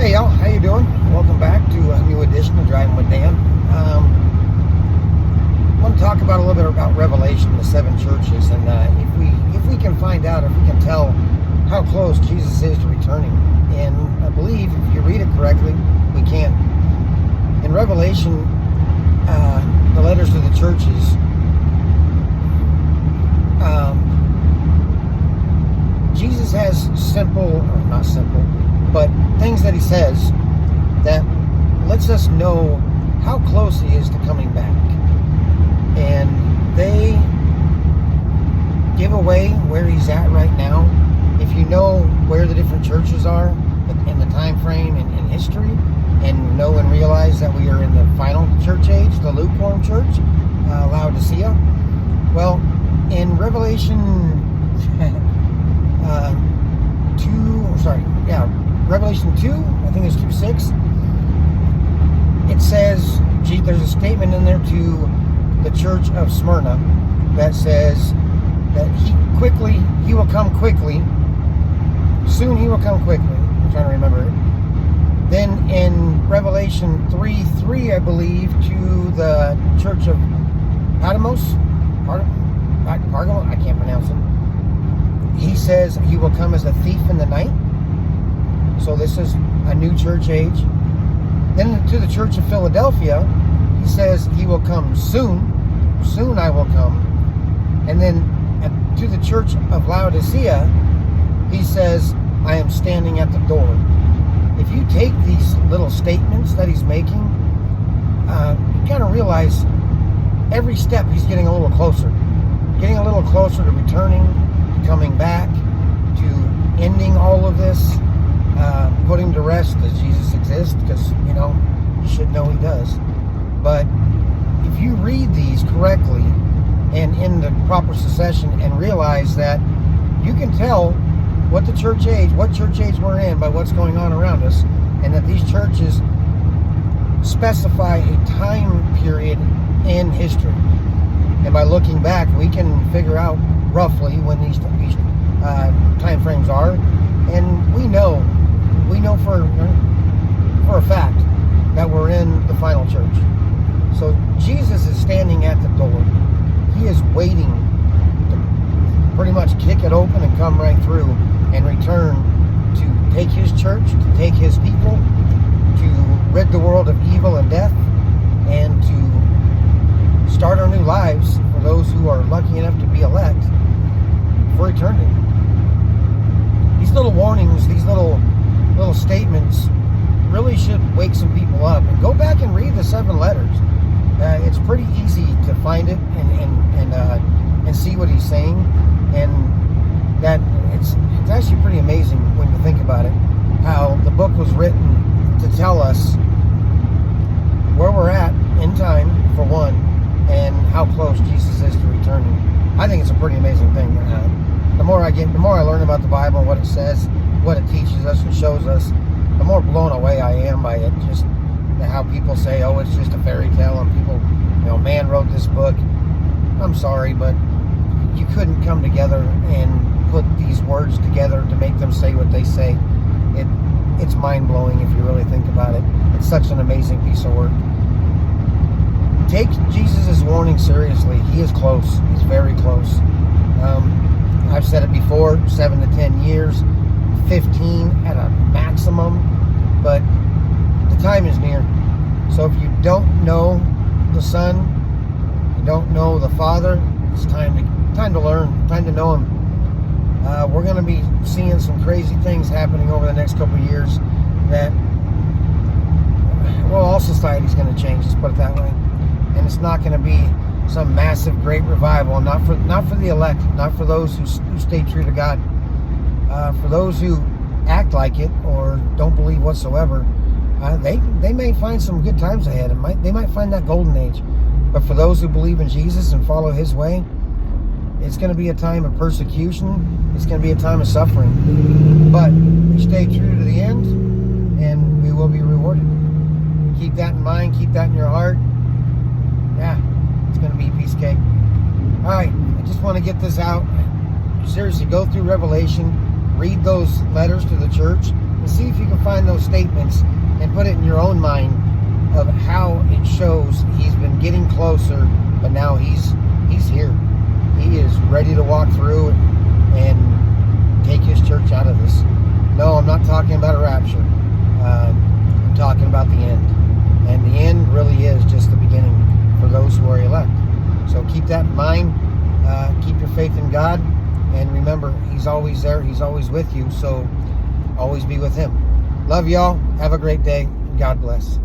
Hey y'all, how you doing? Welcome back to a new edition of Driving with Dan. I want to talk about a little bit about Revelation, the seven churches, and if we can find out, if we can tell how close Jesus is to returning. And I believe if you read it correctly, we can. In Revelation, the letters to the churches, Jesus has not simple, but things that he says that lets us know how close he is to coming back. And they give away where he's at right now. If you know where the different churches are in the time frame and in history, and know and realize that we are in the final church age, the lukewarm church, Laodicea. Well, in Revelation Revelation 2, I think it's 2:6, it says, there's a statement in there to the church of Smyrna that says that he will come quickly. Soon he will come quickly. I'm trying to remember it. Then in Revelation 3:3, I believe, to the church of Patmos, Pergamos, I can't pronounce it. He says he will come as a thief in the night. So this is a new church age. Then to the church of Philadelphia, he says he will come soon. Soon I will come. And then to the church of Laodicea, he says, I am standing at the door. If you take these little statements that he's making, you kind of realize every step he's getting a little closer. Getting a little closer to returning, to coming back, to ending all of this, putting to rest does Jesus exist, because, you should know he does. But if you read these correctly and in the proper succession and realize that you can tell what church age we're in by what's going on around us, and that these churches specify a time period in history. And by looking back, we can figure out roughly when these time frames are, and we know for a fact that we're in the final church. So Jesus is standing at the door. He is waiting to pretty much kick it open and come right through and return to take his church, to take his people, to rid the world of evil and death, and to start our new lives for those who are lucky enough to be elect for eternity. These little warnings, these little statements really should wake some people up. And go back and read the 7 letters. It's pretty easy to find it and see what he's saying, and that it's actually pretty amazing when you think about it, how the book was written to tell us where we're at in time, for one, and how close Jesus is to returning. I think it's a pretty amazing thing. The more I learn about the Bible, what it says, what it teaches us and shows us, the more blown away I am by it. Just how people say, oh, it's just a fairy tale, and people, man wrote this book. I'm sorry, but you couldn't come together and put these words together to make them say what they say. It's mind-blowing if you really think about it. It's such an amazing piece of work. Take Jesus' warning seriously. He is close. He's very close. I've said it before, 7 to 10 years, 15 at a maximum, but the time is near. So if you don't know the Son, you don't know the Father, it's time to learn, time to know him. We're going to be seeing some crazy things happening over the next couple of years that, all society's going to change, let's put it that way. And it's not going to be some massive, great revival, not for the elect, not for those who stay true to God. For those who act like it or don't believe whatsoever, they may find some good times ahead. They might find that golden age. But for those who believe in Jesus and follow his way, it's going to be a time of persecution. It's going to be a time of suffering. But we stay true to the end, and we will be rewarded. Keep that in mind. Keep that in your heart. Yeah, it's going to be a piece of cake. All right, I just want to get this out. Seriously, go through Revelation. Read those letters to the church. see if you can find those statements and put it in your own mind of how it shows he's been getting closer, but now he's here. He is ready to walk through and take his church out of this. No, I'm not talking about a rapture. I'm talking about the end. And the end really is just the beginning for those who are elect. So keep that in mind. Keep your faith in God. And remember, he's always there. He's always with you. So always be with him. Love y'all. Have a great day. God bless.